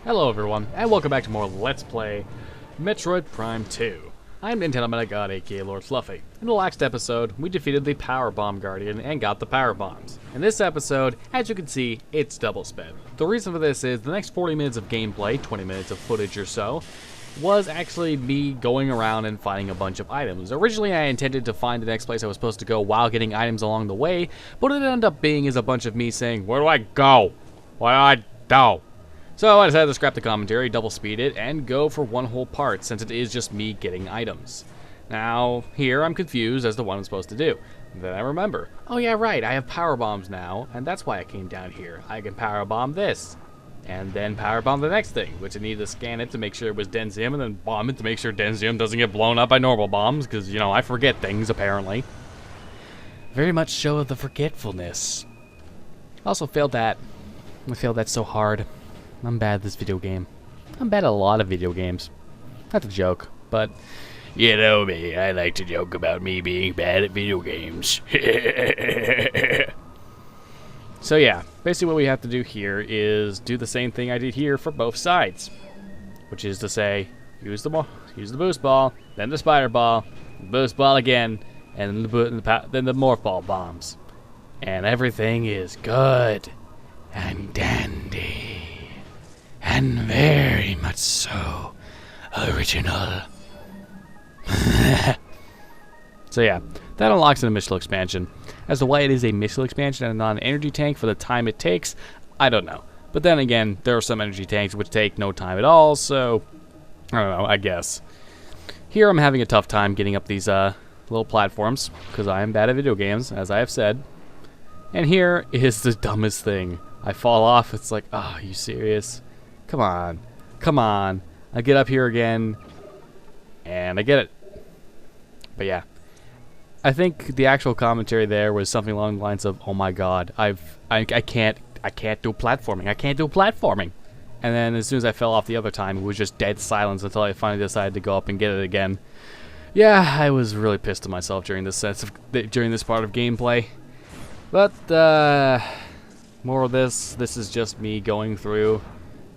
Hello everyone, and welcome back to more Let's Play Metroid Prime 2. I'm Nintendo Meta God, aka Lord Fluffy. In the last episode, we defeated the Power Bomb Guardian and got the Power Bombs. In this episode, as you can see, it's double sped. The reason for this is the next 40 minutes of gameplay, 20 minutes of footage or so, was actually me going around and finding a bunch of items. Originally, I intended to find the next place I was supposed to go while getting items along the way, but what it ended up being is a bunch of me saying, "Where do I go? What do I do?" So I decided to scrap the commentary, double speed it, and go for one whole part, since it is just me getting items. Now, here I'm confused as to what I'm supposed to do. Then I remember, oh yeah, right, I have power bombs now, and that's why I came down here. I can power bomb this, and then power bomb the next thing, which I needed to scan it to make sure it was Denzium, and then bomb it to make sure Denzium doesn't get blown up by normal bombs, because, you know, I forget things, apparently. Very much show of the forgetfulness. Also failed that. I failed that so hard. I'm bad at this video game. I'm bad at a lot of video games. That's a joke, but you know me, I like to joke about me being bad at video games. So yeah, basically what we have to do here is do the same thing I did here for both sides, which is to say, use the boost ball, then the spider ball, boost ball again, and then the morph ball bombs, and everything is good and dandy. And very much so original. So yeah, that unlocks an initial expansion. As to why it is a initial expansion and not an energy tank for the time it takes, I don't know. But then again, there are some energy tanks which take no time at all, so I don't know, I guess. Here I'm having a tough time getting up these little platforms, because I am bad at video games, as I have said. And here is the dumbest thing. I fall off, it's like, oh, are you serious? Come on. Come on. I get up here again, and I get it. But yeah. I think the actual commentary there was something along the lines of, oh my god, I can't do platforming. I can't do platforming. And then as soon as I fell off the other time, it was just dead silence until I finally decided to go up and get it again. Yeah, I was really pissed at myself during this part of gameplay. But, more of this is just me going through.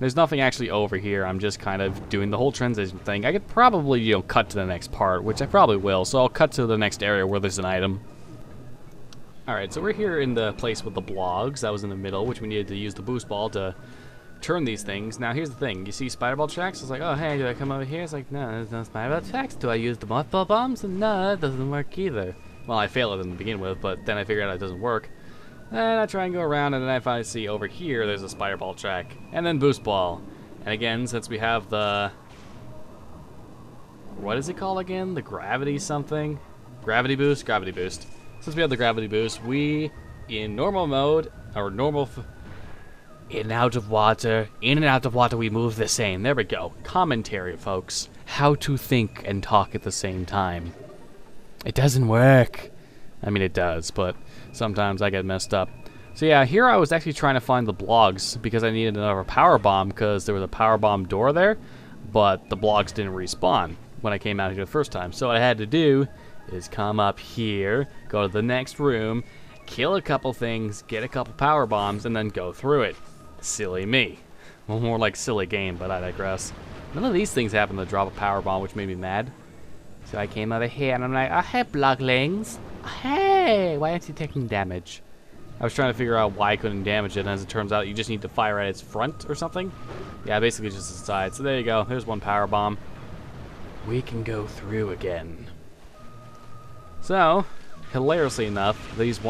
There's nothing actually over here. I'm just kind of doing the whole transition thing. I could probably, you know, cut to the next part, which I probably will. So I'll cut to the next area where there's an item. Alright, so we're here in the place with the blogs. That was in the middle, which we needed to use the boost ball to turn these things. Now, here's the thing. You see spider ball tracks? It's like, oh, hey, do I come over here? It's like, no, there's no spider ball tracks. Do I use the mothball bombs? No, that doesn't work either. Well, I failed it in the begin with, but then I figured out it doesn't work. And I try and go around, and then I finally see over here there's a spider ball track, and then boost ball. And again, since we have the, what is it called again? The gravity something? Gravity boost? Gravity boost. Since we have the gravity boost, we, in normal mode, or normal, in and out of water, we move the same. There we go. Commentary, folks. How to think and talk at the same time. It doesn't work. I mean, it does, but sometimes I get messed up. So yeah, here I was actually trying to find the blogs because I needed another power bomb because there was a power bomb door there, but the blogs didn't respawn when I came out here the first time. So what I had to do is come up here, go to the next room, kill a couple things, get a couple power bombs, and then go through it. Silly me. Well, more like silly game, but I digress. None of these things happened to drop a power bomb, which made me mad. So I came over here and I'm like, oh hey bloglings. Hey, why aren't you taking damage? I was trying to figure out why I couldn't damage it, and as it turns out, you just need to fire at its front or something. Yeah, basically just the side. So there you go. There's one power bomb. We can go through again. So, hilariously enough, these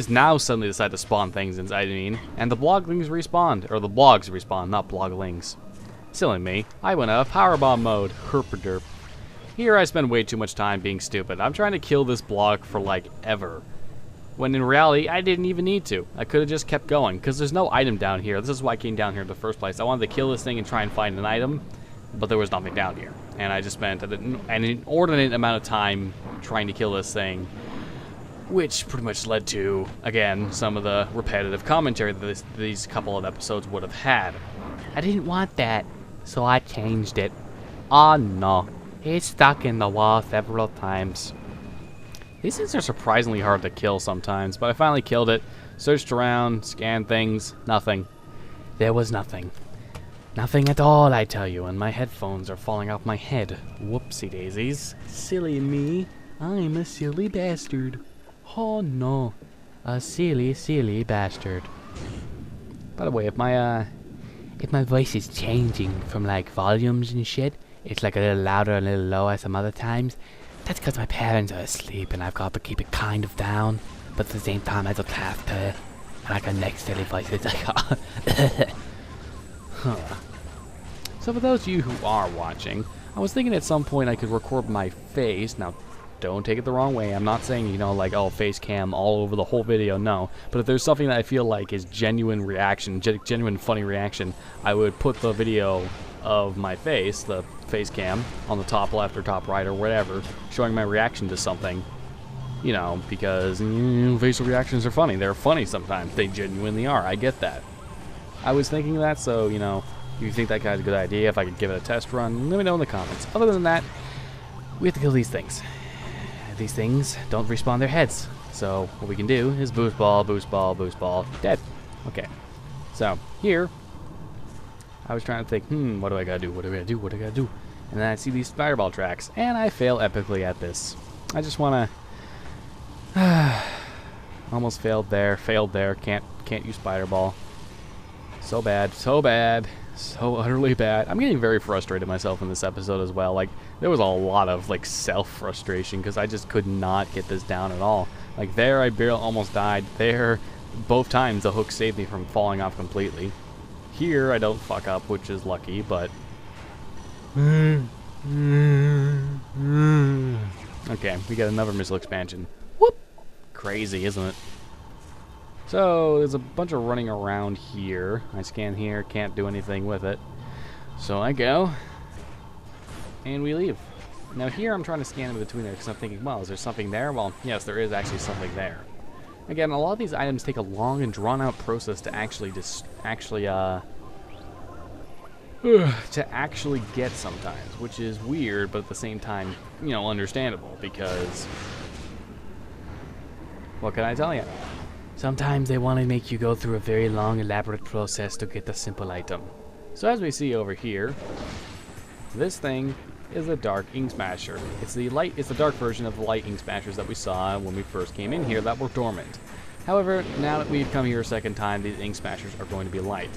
now suddenly decide to spawn things inside me, and the bloglings respawned. Or the blogs respawn, not bloglings. Silly me. I went out of power bomb mode. Herpaderp. Here I spend way too much time being stupid. I'm trying to kill this block for like ever. When in reality, I didn't even need to. I could have just kept going, because there's no item down here. This is why I came down here in the first place. I wanted to kill this thing and try and find an item, but there was nothing down here. And I just spent an inordinate amount of time trying to kill this thing, which pretty much led to, again, some of the repetitive commentary that these couple of episodes would have had. I didn't want that, so I changed it. Oh no. It's stuck in the wall several times. These things are surprisingly hard to kill sometimes, but I finally killed it. Searched around, scanned things, nothing. There was nothing. Nothing at all, I tell you, and my headphones are falling off my head. Whoopsie daisies. Silly me. I'm a silly bastard. Oh no. A silly, silly bastard. By the way, if my voice is changing from like volumes and shit, it's like a little louder and a little lower some other times, that's because my parents are asleep and I've got to keep it kind of down, but at the same time I just have to, like a next silly voice, it's like, huh. So for those of you who are watching, I was thinking at some point I could record my face. Now, don't take it the wrong way. I'm not saying, you know, like, oh, face cam all over the whole video, no. But if there's something that I feel like is genuine reaction, genuine funny reaction, I would put the video of my face, the face cam, on the top left or top right or whatever, showing my reaction to something, you know, because facial reactions are funny. They're funny sometimes. They genuinely are. I get that. I was thinking that, so, you know, if you think that guy's a good idea, if I could give it a test run, let me know in the comments. Other than that, we have to kill these things. These things don't respawn their heads. So what we can do is boost ball, boost ball, boost ball, dead. Okay. So here, I was trying to think, what do I gotta do? What do I gotta do? What do I gotta do? And then I see these fireball tracks, and I fail epically at this. I just wanna almost failed there, can't use spider ball. So bad, so bad. So utterly bad. I'm getting very frustrated myself in this episode as well. Like, there was a lot of, like, self-frustration because I just could not get this down at all. Like, there I barely almost died. There, both times the hook saved me from falling off completely. Here, I don't fuck up, which is lucky, but... Okay, we got another missile expansion. Whoop! Crazy, isn't it? So, there's a bunch of running around here. I scan here, can't do anything with it. So I go, and we leave. Now here I'm trying to scan in between there because I'm thinking, well, is there something there? Well, yes, there is actually something there. Again, a lot of these items take a long and drawn-out process to actually get sometimes, which is weird, but at the same time, you know, understandable, because what can I tell you? Sometimes they want to make you go through a very long, elaborate process to get a simple item. So as we see over here, this thing is a dark ink smasher. It's the dark version of the light ink smashers that we saw when we first came in here that were dormant. However, now that we've come here a second time, these ink smashers are going to be light.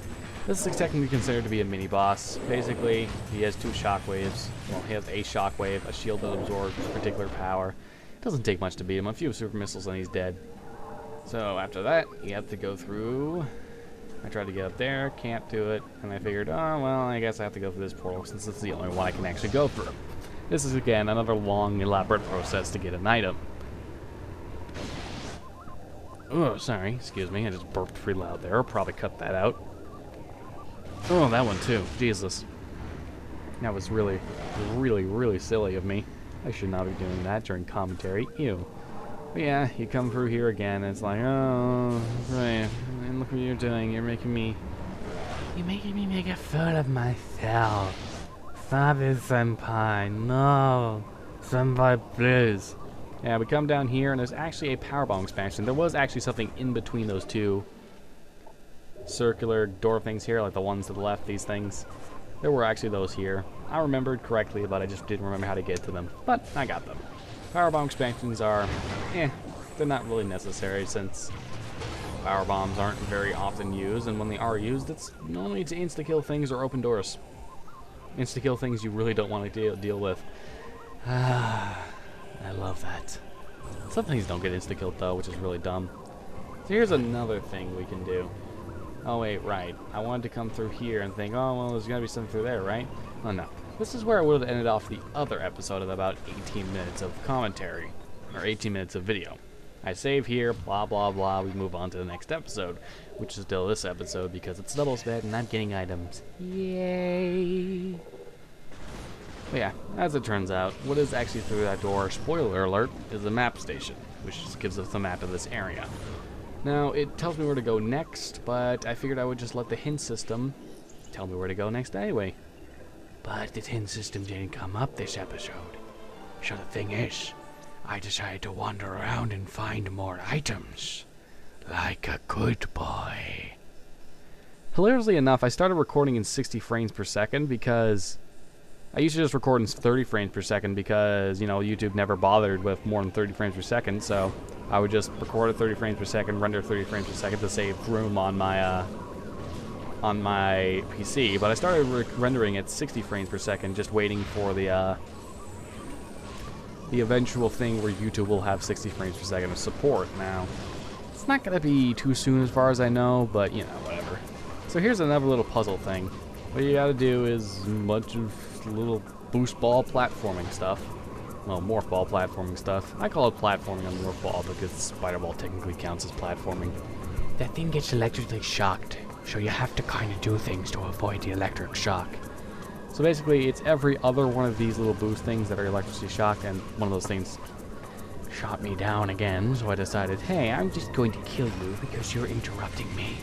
This is technically considered to be a mini boss. Basically, he has two shockwaves. Well, he has a shockwave, a shield that absorbs particular power. It doesn't take much to beat him. A few super missiles and he's dead. So after that, you have to go through. I tried to get up there, can't do it, and I figured, oh, well, I guess I have to go through this portal since it's the only one I can actually go through. This is, again, another long, elaborate process to get an item. Oh, sorry, excuse me, I just burped pretty loud there. I'll probably cut that out. Oh, that one too, Jesus. That was really, really, really silly of me. I should not be doing that during commentary. Ew. But yeah, you come through here again, and it's like, oh, right, and look what you're doing, you're making me make a fool of myself. Senpai, no. Senpai, please. Yeah, we come down here, and there's actually a powerbomb expansion. There was actually something in between those two circular door things here, like the ones to the left, these things. There were actually those here. I remembered correctly, but I just didn't remember how to get to them. But I got them. Powerbomb expansions are, they're not really necessary since power bombs aren't very often used, and when they are used, it's normally to insta-kill things or open doors. Insta-kill things you really don't want to deal with. I love that. Some things don't get insta-killed though, which is really dumb. So here's another thing we can do. Oh wait, right. I wanted to come through here and think, oh well, there's gotta be something through there, right? Oh no. This is where I would have ended off the other episode of about 18 minutes of commentary, or 18 minutes of video. I save here, blah blah blah, we move on to the next episode, which is still this episode because it's double sped and I'm getting items. Yay! But yeah, as it turns out, what is actually through that door, spoiler alert, is a map station, which just gives us a map of this area. Now, it tells me where to go next, but I figured I would just let the hint system tell me where to go next anyway. But the hint system didn't come up this episode. So the thing is, I decided to wander around and find more items. Like a good boy. hilariously enough, I started recording in 60 frames per second because I used to just record in 30 frames per second because, you know, YouTube never bothered with more than 30 frames per second, so I would just record at 30 frames per second, render 30 frames per second to save room on my PC. But I started rendering at 60 frames per second, just waiting for the eventual thing where YouTube will have 60 frames per second of support. Now, it's not going to be too soon as far as I know, but, you know, whatever. So here's another little puzzle thing. What you gotta do is a bunch of little boost ball platforming stuff. Well, morph ball platforming stuff. I call it platforming on morph ball because spider ball technically counts as platforming. That thing gets electrically shocked, so you have to kind of do things to avoid the electric shock. So basically, it's every other one of these little boost things that are electrically shocked, and one of those things shot me down again, so I decided, hey, I'm just going to kill you because you're interrupting me.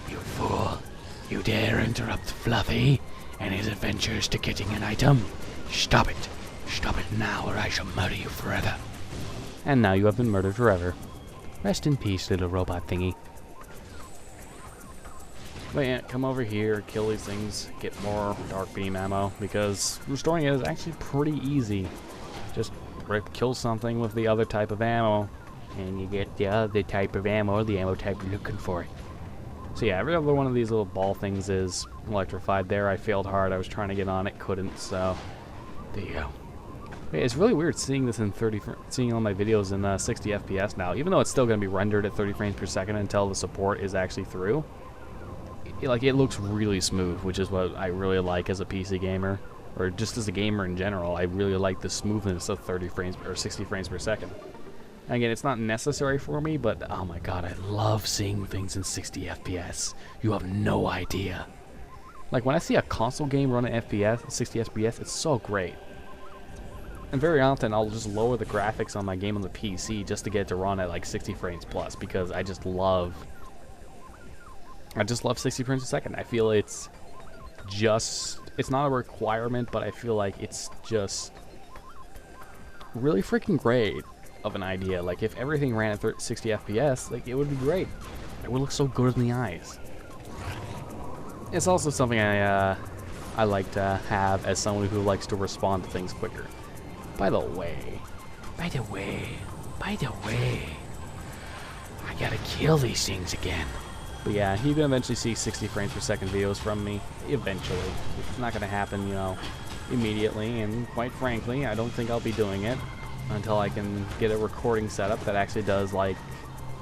You fool. You dare interrupt Fluffy and his adventures to getting an item? Stop it. Stop it now or I shall murder you forever. And now you have been murdered forever. Rest in peace, little robot thingy. But yeah, come over here, kill these things, get more dark beam ammo, because restoring it is actually pretty easy. Just kill something with the other type of ammo, and you get the other type of ammo, the ammo type you're looking for. So yeah, every other one of these little ball things is electrified there. I failed hard. I was trying to get on it, couldn't, so there you go. It's really weird seeing this in seeing all my videos in 60 FPS now, even though it's still going to be rendered at 30 frames per second until the support is actually through. It looks really smooth, which is what I really like as a PC gamer, or just as a gamer in general. I really like the smoothness of 30 frames or 60 frames per second. Again, it's not necessary for me, but oh my god, I love seeing things in 60 FPS. You have no idea. Like, when I see a console game run at 60 FPS, it's so great. And very often, I'll just lower the graphics on my game on the PC just to get it to run at like 60 frames plus, because I just love 60 frames a second. I feel it's not a requirement, but I feel like it's just really freaking great of an idea. Like, if everything ran at 60 FPS, like, it would be great. It would look so good in the eyes. It's also something I like to have as someone who likes to respond to things quicker. By the way, I gotta kill these things again. But yeah, you can eventually see 60 frames per second videos from me. Eventually. It's not gonna happen, you know, immediately, and quite frankly, I don't think I'll be doing it until I can get a recording setup that actually does, like,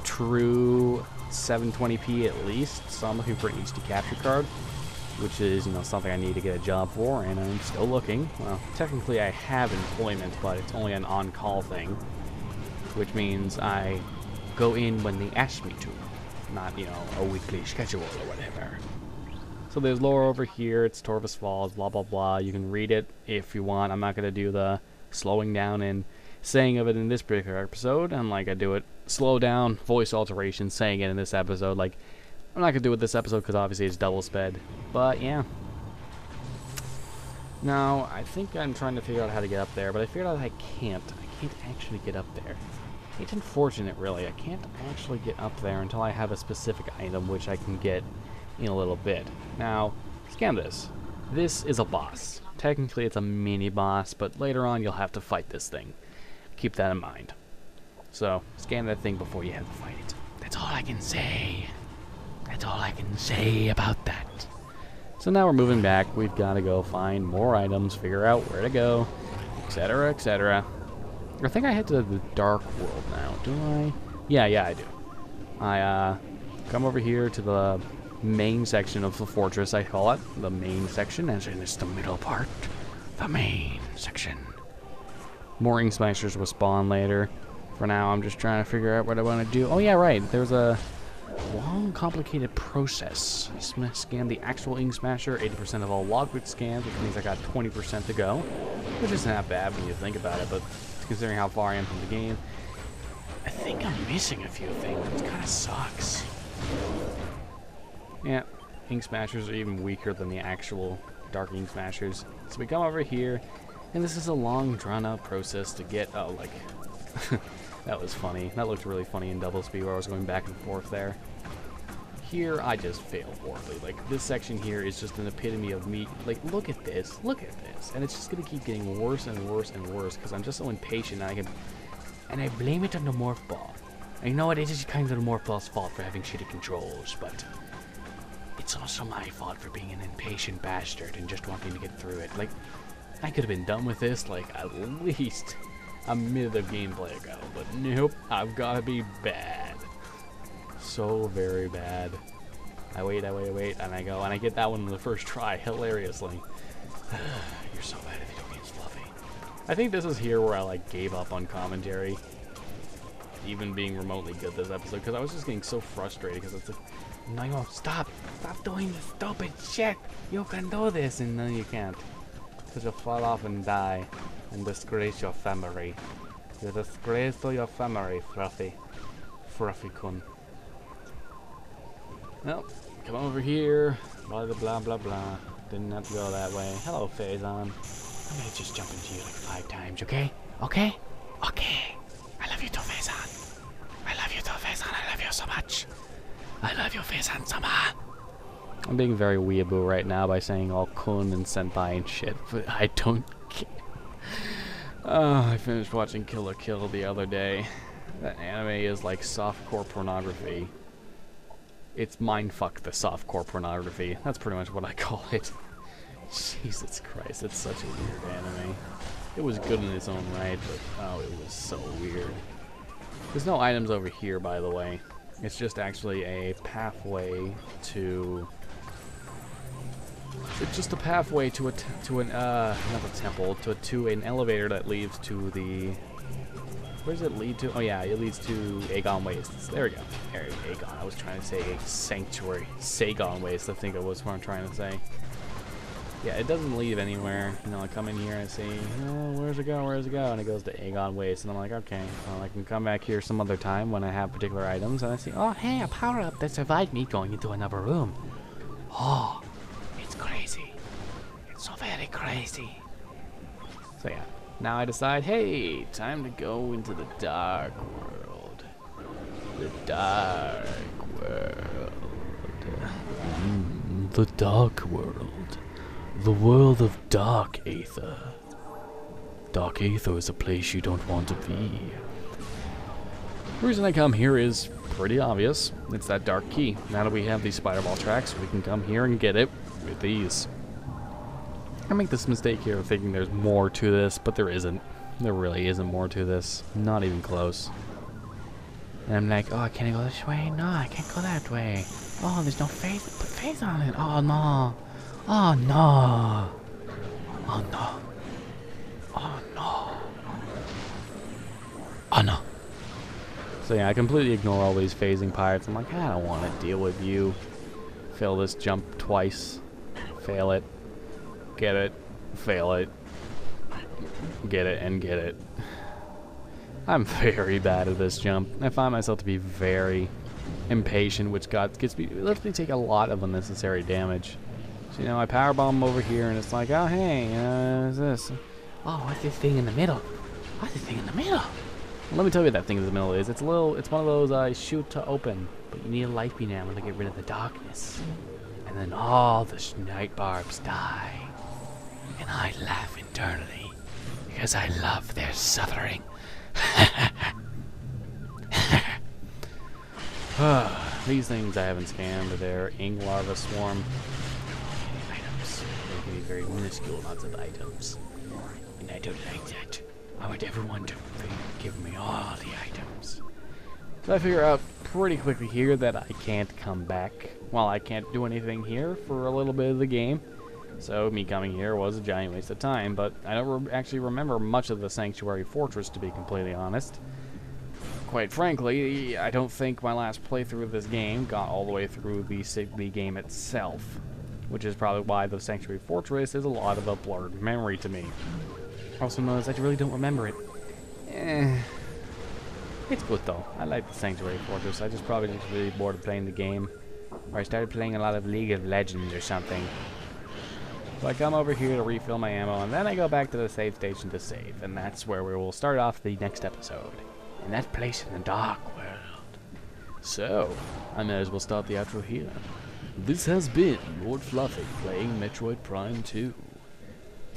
true 720p at least. So I'm looking for an HD capture card, which is, you know, something I need to get a job for, and I'm still looking. Well, technically I have employment, but it's only an on-call thing, which means I go in when they ask me to, not, you know, a weekly schedule or whatever. So there's lore over here. It's Torvus Falls, blah, blah, blah. You can read it if you want. I'm not going to do the slowing down and saying of it in this particular episode, unlike I do it slow down, voice alteration, saying it in this episode. Like, I'm not going to do it this episode because obviously it's double sped. But, yeah. Now, I think I'm trying to figure out how to get up there, but I figured out I can't. I can't actually get up there. It's unfortunate, really. I can't actually get up there until I have a specific item, which I can get in a little bit. Now, scan this. This is a boss. Technically, it's a mini-boss, but later on, you'll have to fight this thing. Keep that in mind. So, scan that thing before you have to fight it. That's all I can say. That's all I can say about that. So now we're moving back. We've got to go find more items, figure out where to go, etc., etc. I think I head to the Dark World now, do I? Yeah, I do. I come over here to the main section of the fortress, I call it. The main section, as in it's the middle part. The main section. More Ink Smashers will spawn later. For now, I'm just trying to figure out what I want to do. Oh yeah, right. There's a long, complicated process. I scanned the actual Ink Smasher, 80% of all logbook scans, which means I got 20% to go. Which is not bad when you think about it, but considering how far I am from the game, I think I'm missing a few things, which kind of sucks. Yeah, Ink Smashers are even weaker than the actual Dark Ink Smashers. So we come over here, and this is a long, drawn-out process to get... Oh, like... that was funny. That looked really funny in double speed where I was going back and forth there. here, I just fail horribly. Like, this section here is just an epitome of me. Like, look at this. And it's just going to keep getting worse and worse and worse because I'm just so impatient. And I blame it on the Morph Ball. And you know what? It is kind of the Morph Ball's fault for having shitty controls, but it's also my fault for being an impatient bastard and just wanting to get through it. Like, I could have been done with this, like, at least a minute of gameplay ago, but nope, I've got to be bad. So very bad. I wait, and I go, and I get that one on the first try, hilariously. You're so bad at video games, Fluffy. I think this is here where I, like, gave up on commentary, even being remotely good this episode, because I was just getting so frustrated, because it's like, no, stop doing this stupid shit, you can do this, and then you can't. Because you'll fall off and die and disgrace your family. You're a disgrace to your family, Fluffy. Fluffy-kun. Well, come over here. Blah, blah, blah, blah. Didn't have to go that way. Hello, Phazon. I'm gonna just jump into you like 5 times, okay? Okay? Okay. I love you too, Phazon. I love you too, Phazon. I love you so much. I love you, Phazon, so much. I'm being very weeaboo right now by saying all kun and senpai and shit, but I don't care. I finished watching Kill la Kill the other day. That anime is like softcore pornography. It's mindfuck the softcore pornography. That's pretty much what I call it. Jesus Christ, it's such a weird anime. It was good in its own right, but oh, it was so weird. There's no items over here, by the way. It's just actually a pathway to... It's just a pathway to not a temple, to an elevator that leads to the... Where does it lead to? Oh yeah, it leads to Aegon Wastes. There we go. There, Aegon. I was trying to say Sanctuary. Sagon Wastes, I think it was what I'm trying to say. Yeah, it doesn't lead anywhere. You know, I come in here and I say, oh, where's it go, and it goes to Aegon Wastes, and I'm like, okay, well, I can come back here some other time when I have particular items, and I see, oh, hey, a power-up that survived me going into another room. Oh, it's crazy. It's so very crazy. So yeah, now I decide, hey, time to go into the dark world. The dark world. The dark world. The world of Dark Aether. Dark Aether is a place you don't want to be. The reason I come here is pretty obvious. It's that dark key. Now that we have these spider ball tracks, we can come here and get it with these. I make this mistake here of thinking there's more to this, but there isn't. There really isn't more to this. Not even close. And I'm like, oh, can I go this way? No, I can't go that way. Oh, there's no face. Put face on it. Oh, no. Oh, no. Oh, no. Oh, no. Oh, no. So yeah, I completely ignore all these phasing pirates. I'm like, I don't want to deal with you. Fail this jump twice. Fail it. Get it. Fail it. Get it and get it. I'm very bad at this jump. I find myself to be very impatient, which lets me take a lot of unnecessary damage. So, you know, I powerbomb over here, and it's like, oh, hey, what's this? Oh, what's this thing in the middle? What's this thing in the middle? Well, let me tell you what that thing in the middle is. It's one of those shoot to open. But you need a light beam ammo to get rid of the darkness. And then all the night barbs die. And I laugh internally, because I love their suffering. These things I haven't scanned. They're ink larva swarm. Items. They can be very minuscule amounts of items. And I don't like that. I want everyone to give me all the items. So I figure out pretty quickly here that I can't come back. Well, I can't do anything here for a little bit of the game. So me coming here was a giant waste of time, but I don't actually remember much of the Sanctuary Fortress, to be completely honest. Quite frankly, I don't think my last playthrough of this game got all the way through the game itself, which is probably why the Sanctuary Fortress is a lot of a blurred memory to me. Also notice I really don't remember it. It's good though. I like the Sanctuary Fortress. I just probably just really bored of playing the game, or I started playing a lot of League of Legends or something. So I come over here to refill my ammo, and then I go back to the save station to save, and that's where we will start off the next episode. In that place in the dark world, So, I may as well start the outro here. This has been Lord Fluffy playing Metroid Prime 2.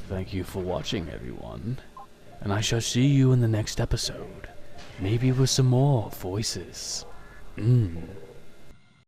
Thank you for watching, everyone. And I shall see you in the next episode. Maybe with some more voices.